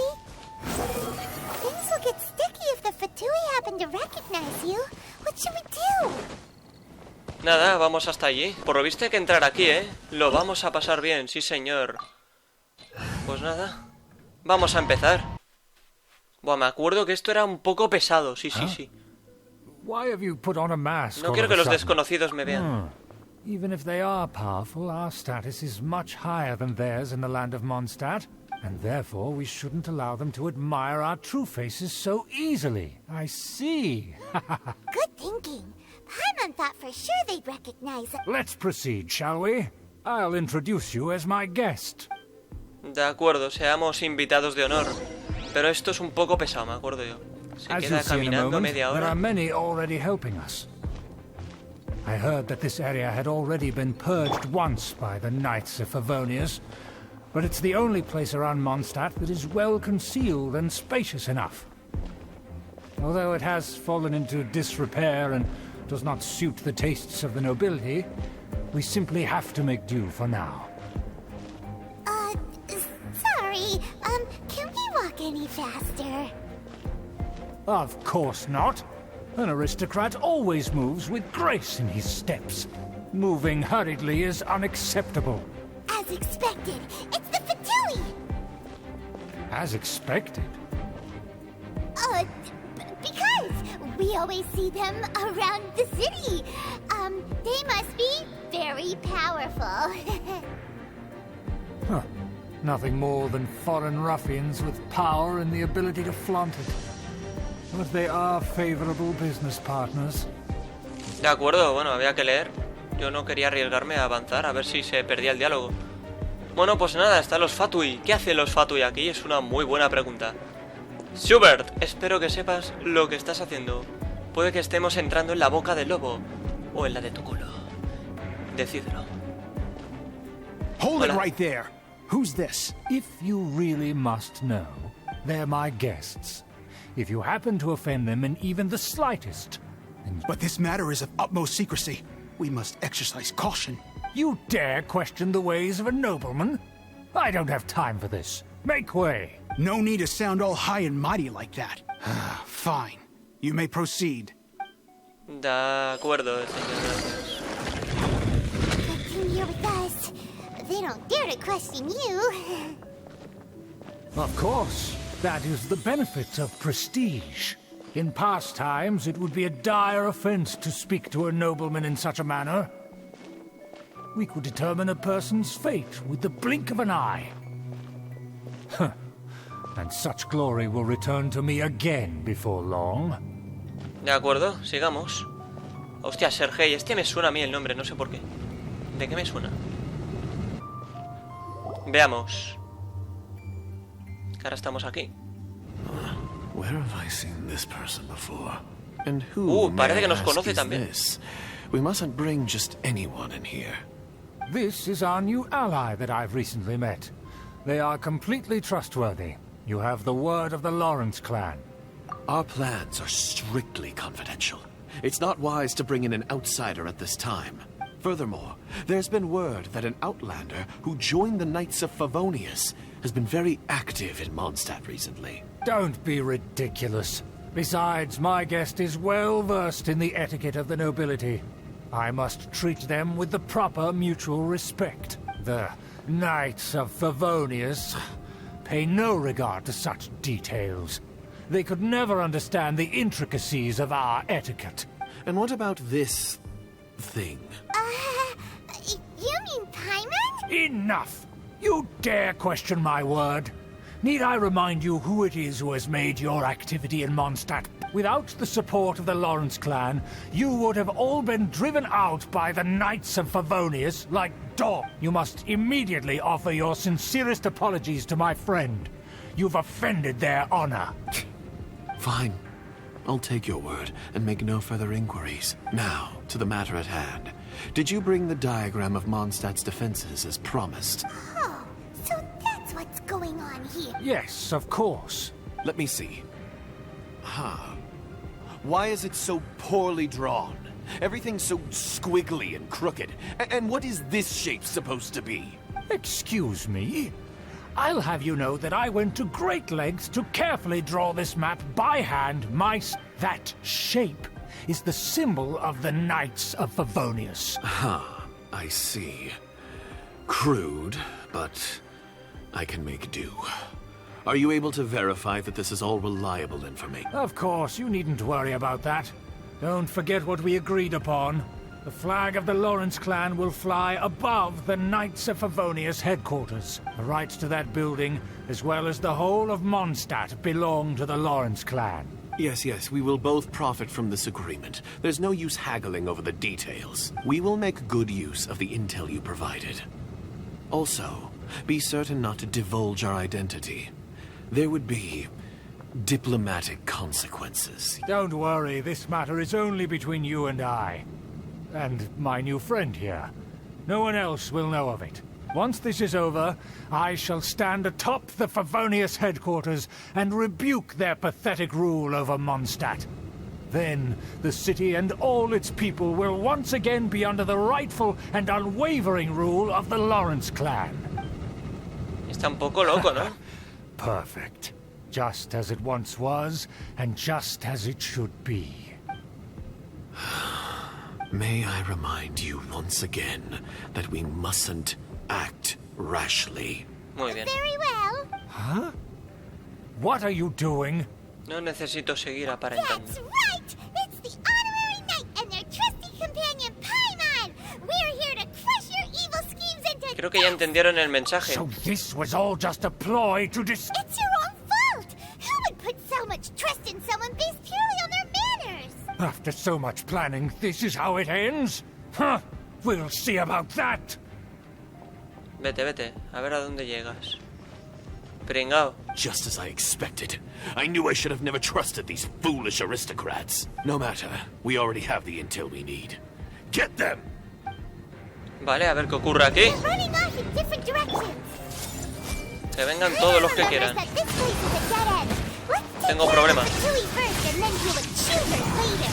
Things will get sticky if the Fatui happen to recognize you. What should we do? Nada, vamos hasta allí. Por lo visto hay que entrar aquí, ¿eh? Lo vamos a pasar bien, sí señor. Pues nada, vamos a empezar. Buah, me acuerdo que esto era un poco pesado, sí. Why have you put on a mask? No all quiero of que a los sudden? desconocidos me vean. Even if they are powerful, our status is much higher than theirs in the land of Mondstadt, and therefore we shouldn't allow them to admire our true faces so easily. I see. Good thinking. Paimon thought for sure they'd recognize us. Let's proceed, shall we? I'll introduce you as my guest. De acuerdo, seamos invitados de honor. Pero esto es un poco pesado, me acuerdo yo. Se As queda you'll see in a caminando moment, media there are hora. many already helping us. I heard that this area had already been purged once by the Knights of Favonius, but it's the only place around Mondstadt that is well concealed and spacious enough. Although it has fallen into disrepair and does not suit the tastes of the nobility, we simply have to make do for now. Sorry, can we walk any faster? Of course not. An aristocrat always moves with grace in his steps. Moving hurriedly is unacceptable. As expected, it's the Fatui! As expected? Because we always see them around the city. They must be very powerful. Huh. Nothing more than foreign ruffians with power and the ability to flaunt it. But they are favorable business partners. De acuerdo, bueno, había que leer. Yo no quería arriesgarme a avanzar, a ver si se perdía el diálogo. Bueno, pues nada, están los Fatui. ¿Qué hacen los Fatui aquí? Es una muy buena pregunta. Schubert, espero que sepas lo que estás haciendo. Puede que estemos entrando en la boca del lobo. O en la de tu culo. Decídelo. Hold it right there. Who's this? If you really must know, they're my guests. If you happen to offend them in even the slightest, then... But this matter is of utmost secrecy. We must exercise caution. You dare question the ways of a nobleman? I don't have time for this. Make way. No need to sound all high and mighty like that. Fine. You may proceed. De acuerdo, señor. Come here with us. They don't dare to question you. Of course. That is the benefit of prestige. In past times, it would be a dire offense to speak to a nobleman in such a manner. We could determine a person's fate with the blink of an eye. And such glory will return to me again before long. De acuerdo, sigamos. Hostia, Sergei, este me suena a mí el nombre, no sé por qué. ¿De qué me suena? Veamos. Que ahora estamos aquí. Where have I seen this person before? And who parece que nos ask, conoce is también. this? We mustn't bring just anyone in here. This is our new ally that I've recently met. They are completely trustworthy. You have the word of the Lawrence clan. Our plans are strictly confidential. It's not wise to bring in an outsider at this time. Furthermore, there's been word that an outlander who joined the Knights of Favonius has been very active in Mondstadt recently. Don't be ridiculous. Besides, my guest is well versed in the etiquette of the nobility. I must treat them with the proper mutual respect. The Knights of Favonius pay no regard to such details. They could never understand the intricacies of our etiquette. And what about this thing? You mean Paimon? Enough! You dare question my word? Need I remind you who it is who has made your activity in Mondstadt? Without the support of the Lawrence clan, you would have all been driven out by the Knights of Favonius like dogs. You must immediately offer your sincerest apologies to my friend. You've offended their honor. Fine. I'll take your word and make no further inquiries. Now, to the matter at hand. Did you bring the diagram of Mondstadt's defenses as promised? Oh, so that's what's going on here. Yes, of course. Let me see. Why is it so poorly drawn? Everything's so squiggly and crooked. And what is this shape supposed to be? Excuse me? I'll have you know that I went to great lengths to carefully draw this map by hand. That shape is the symbol of the Knights of Favonius. I see. Crude, but I can make do. Are you able to verify that this is all reliable information? Of course, you needn't worry about that. Don't forget what we agreed upon. The flag of the Lawrence clan will fly above the Knights of Favonius headquarters. The rights to that building, as well as the whole of Mondstadt, belong to the Lawrence clan. Yes, we will both profit from this agreement. There's no use haggling over the details. We will make good use of the intel you provided. Also, be certain not to divulge our identity. There would be diplomatic consequences. Don't worry, this matter is only between you and I. And my new friend here. No one else will know of it. Once this is over, I shall stand atop the Favonius headquarters and rebuke their pathetic rule over Mondstadt. Then the city and all its people will once again be under the rightful and unwavering rule of the Lawrence clan. Está un poco loco, ¿no? Perfect. Just as it once was, and just as it should be. May I remind you once again that we mustn't act rashly. Muy bien. Very well. Huh? What are you doing? No necesito seguir aparentando. That's right! It's the Honorary Knight and their trusty companion, Paimon! We're here to crush your evil schemes into Creo que ya entendieron el mensaje. So this was all just a ploy to It's your own fault! Who would put so much trust in someone based purely on their manners? After so much planning, this is how it ends? Huh? We'll see about that. Vete, vete. A ver a dónde llegas. Pringao. Just as I expected. I knew I should have never trusted these foolish aristocrats. No matter, we already have the intel we need. Get them! Vale, a ver qué ocurre aquí. They're running off in different directions. Que vengan todos los que quieran. That this place is a dead end. Let's Tengo take problema. down the Chewie first and then deal with choosers later.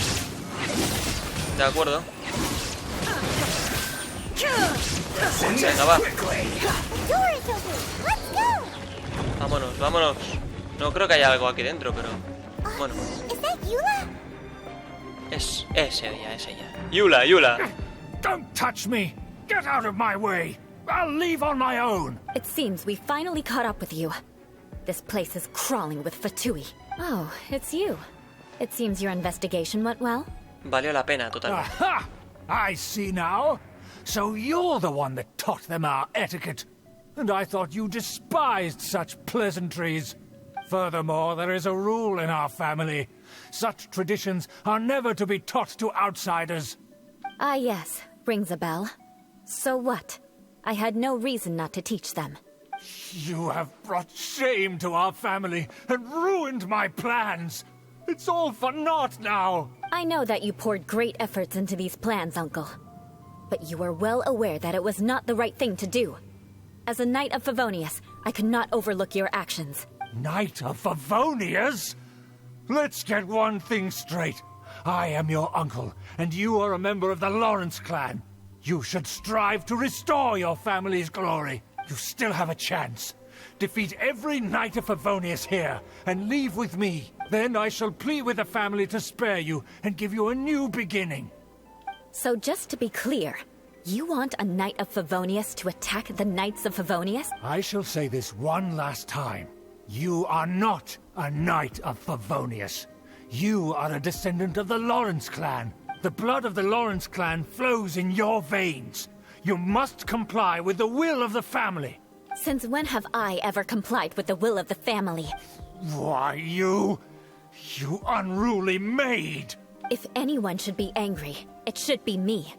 De acuerdo. Venga, va. The door is open. Let's go. Vámonos, vámonos. No creo que haya algo aquí dentro, pero... Bueno, Is that Eula? es ella, es ella. Yula, Yula. Don't touch me! Get out of my way! I'll leave on my own! It seems we finally caught up with you. This place is crawling with Fatui. Oh, it's you. It seems your investigation went well. Valió la pena, totalmente. Aha! I see now. So you're the one that taught them our etiquette. And I thought you despised such pleasantries. Furthermore, there is a rule in our family. Such traditions are never to be taught to outsiders. Ah, yes. Rings a bell. So what? I had no reason not to teach them. You have brought shame to our family and ruined my plans. It's all for naught now. I know that you poured great efforts into these plans, Uncle. But you are well aware that it was not the right thing to do. As a Knight of Favonius, I could not overlook your actions. Knight of Favonius? Let's get one thing straight. I am your uncle, and you are a member of the Lawrence clan. You should strive to restore your family's glory. You still have a chance. Defeat every Knight of Favonius here, and leave with me. Then I shall plead with the family to spare you, and give you a new beginning. So just to be clear, you want a Knight of Favonius to attack the Knights of Favonius? I shall say this one last time. You are not a Knight of Favonius. You are a descendant of the Lawrence clan. The blood of the Lawrence clan flows in your veins. You must comply with the will of the family. Since when have I ever complied with the will of the family? Why, you unruly maid! If anyone should be angry, it should be me.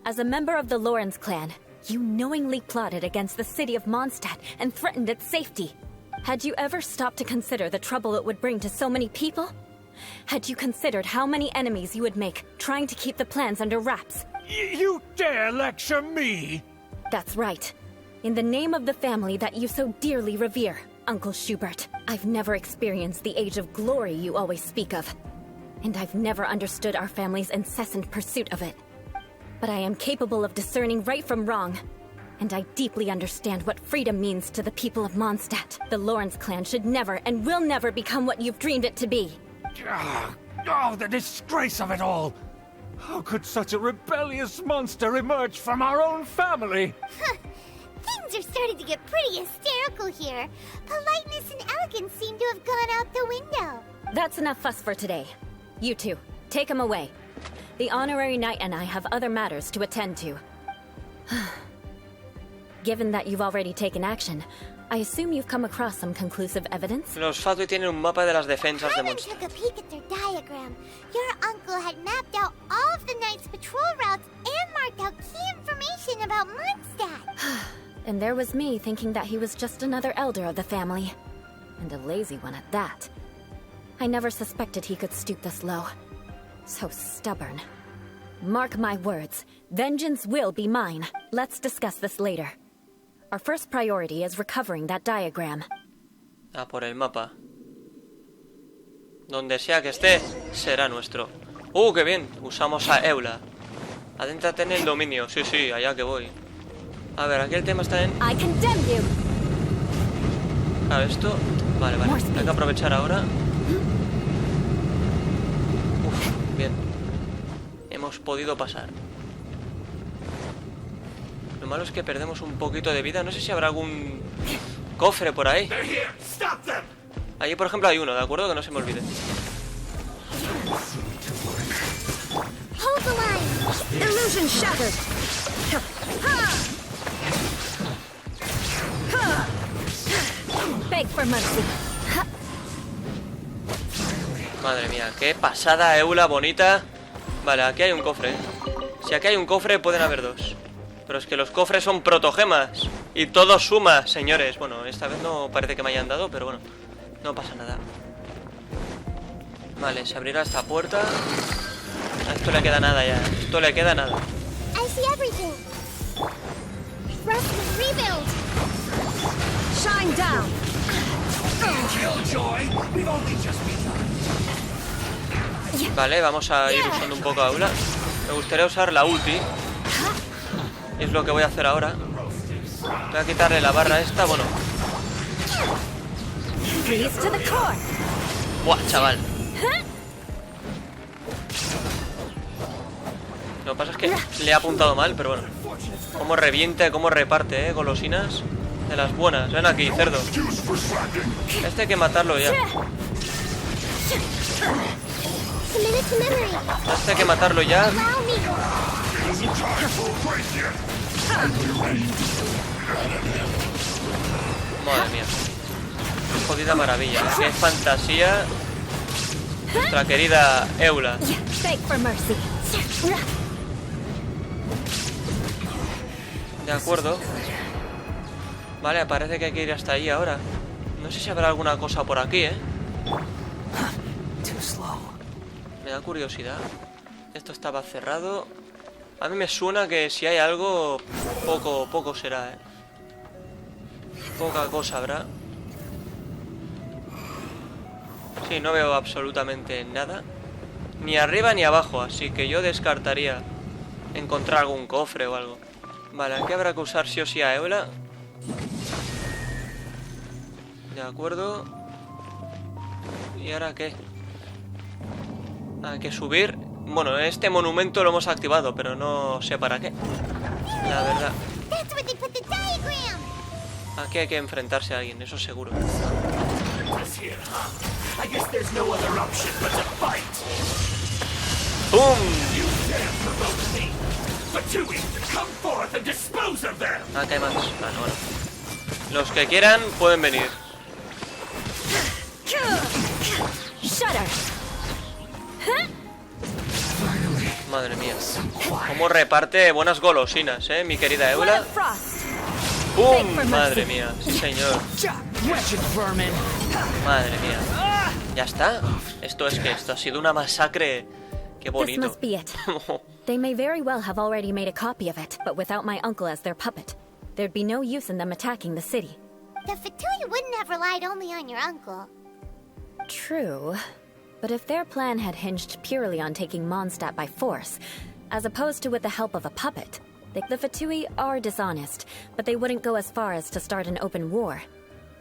As a member of the Lawrence clan, you knowingly plotted against the city of Mondstadt and threatened its safety. Had you ever stopped to consider the trouble it would bring to so many people? Had you considered how many enemies you would make trying to keep the plans under wraps? You dare lecture me? That's right. In the name of the family that you so dearly revere, Uncle Schubert, I've never experienced the age of glory you always speak of. And I've never understood our family's incessant pursuit of it. But I am capable of discerning right from wrong. And I deeply understand what freedom means to the people of Mondstadt. The Lawrence clan should never and will never become what you've dreamed it to be. Oh, the disgrace of it all! How could such a rebellious monster emerge from our own family? Things are starting to get pretty hysterical here. Politeness and elegance seem to have gone out the window. That's enough fuss for today. You two, take him away. The Honorary Knight and I have other matters to attend to. Given that you've already taken action, I assume you've come across some conclusive evidence? Los Fatui tienen un mapa de las defensas de Paimon Mondstadt. took a peek at their diagram. Your uncle had mapped out all of the Knight's patrol routes and marked out key information about Mondstadt. And there was me thinking that he was just another elder of the family. And a lazy one at that. I never suspected he could stoop this low. So stubborn. Mark my words, vengeance will be mine. Let's discuss this later. Our first priority is recovering that diagram. Ah, por el mapa. Donde sea que esté, será nuestro. ¡Qué bien! Usamos a Eula. Adéntrate en el dominio. Sí, sí, allá que voy. A ver, aquí el tema está en... Claro, esto... Vale, vale. Hay que aprovechar ahora. Uf, bien. Hemos podido pasar. Lo malo es que perdemos un poquito de vida. No sé si habrá algún cofre por ahí. Allí, por ejemplo, hay uno, ¿de acuerdo? Que no se me olvide. Madre mía, qué pasada, Eula, bonita. Vale, aquí hay un cofre. Si aquí hay un cofre, pueden haber dos. Pero es que los cofres son protogemas. Y todo suma, señores. Bueno, esta vez no parece que me hayan dado, pero bueno, no pasa nada. Vale, se abrirá esta puerta. A esto le queda nada ya. Esto le queda nada. I see everything. Rust rebuild. Shine down. Vale, vamos a ir usando un poco a Eula. Me gustaría usar la ulti. Es lo que voy a hacer ahora. Voy a quitarle la barra esta, bueno. Buah, chaval. Lo que pasa es que le he apuntado mal, pero bueno. Cómo revienta, cómo reparte, golosinas de las buenas. Ven aquí, cerdo. Este hay que matarlo ya. Este hay que matarlo ya. Madre mía. Jodida maravilla. Qué fantasía. Nuestra querida Eula. De acuerdo. Vale, parece que hay que ir hasta ahí ahora. No sé si habrá alguna cosa por aquí, ¿eh? Me da curiosidad. Esto estaba cerrado. A mí me suena que si hay algo, poco será, ¿eh? Poca cosa habrá. Sí, no veo absolutamente nada. Ni arriba ni abajo, así que yo descartaría encontrar algún cofre o algo. Vale, aquí habrá que usar sí o sí a Eula. De acuerdo. ¿Y ahora qué? Hay que subir. Bueno, este monumento lo hemos activado, pero no sé para qué. La verdad. Aquí hay que enfrentarse a alguien, eso seguro. ¡Pum! Acá hay más. Bueno. Los que quieran pueden venir. Madre mía. Cómo reparte buenas golosinas, mi querida Eula. ¡Pum! Madre mía, sí señor. Madre mía. Ya está. Esto ha sido una masacre. Qué bonito. This must be it. They may very well have already made a copy of it, but without my uncle as their puppet, there'd be no use in them attacking the city. The Fatui wouldn't have relied only on your uncle. True. But if their plan had hinged purely on taking Mondstadt by force, as opposed to with the help of a puppet, the Fatui are dishonest, but they wouldn't go as far as to start an open war.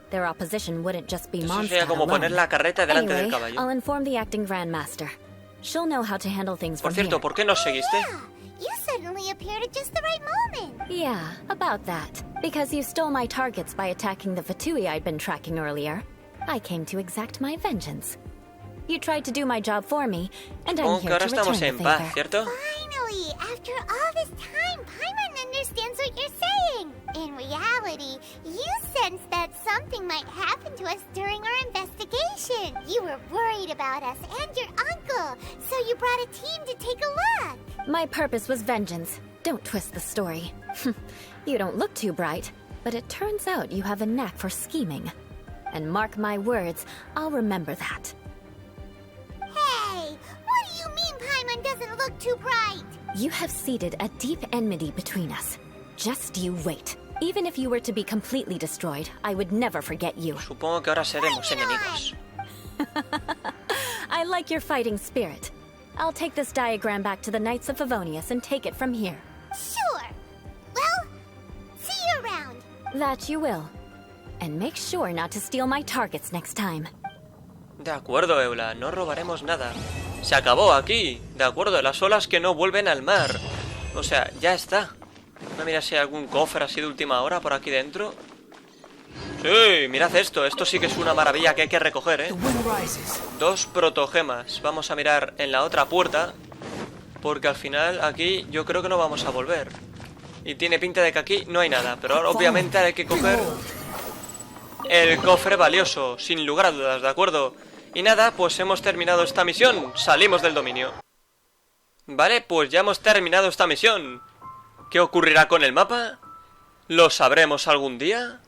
Their opposition wouldn't just be Mondstadt como alone. poner la carreta delante del Anyway, caballo. I'll inform the acting Grandmaster. She'll know how to handle things Por from cierto, here. ¿por qué nos seguiste? You suddenly appeared at just the right moment. Yeah, about that. Because you stole my targets by attacking the Fatui I'd been tracking earlier. I came to exact my vengeance. You tried to do my job for me, and I'm here to return the favor. ¿Cierto? Finally, after all this time, Paimon understands what you're saying. In reality, you sensed that something might happen to us during our investigation. You were worried about us and your uncle, so you brought a team to take a look. My purpose was vengeance. Don't twist the story. You don't look too bright, but it turns out you have a knack for scheming. And mark my words, I'll remember that. Hey, what do you mean Paimon doesn't look too bright? You have seeded a deep enmity between us. Just you wait. Even if you were to be completely destroyed, I would never forget you. Supongo que ahora seremos enemigos. I like your fighting spirit. I'll take this diagram back to the Knights of Favonius and take it from here. Sure. Well, see you around. That you will. And make sure not to steal my targets next time. De acuerdo, Eula, no robaremos nada. Se acabó aquí. De acuerdo, las olas que no vuelven al mar. O sea, ya está. No, mira si hay algún cofre así de última hora por aquí dentro. Sí, mirad esto. Esto sí que es una maravilla que hay que recoger, ¿eh? 2 protogemas. Vamos a mirar en la otra puerta, porque al final aquí yo creo que no vamos a volver. Y tiene pinta de que aquí no hay nada. Pero ahora obviamente hay que coger el cofre valioso, sin lugar a dudas, ¿de acuerdo? Y nada, pues hemos terminado esta misión. Salimos del dominio. Vale, pues ya hemos terminado esta misión. ¿Qué ocurrirá con el mapa? ¿Lo sabremos algún día?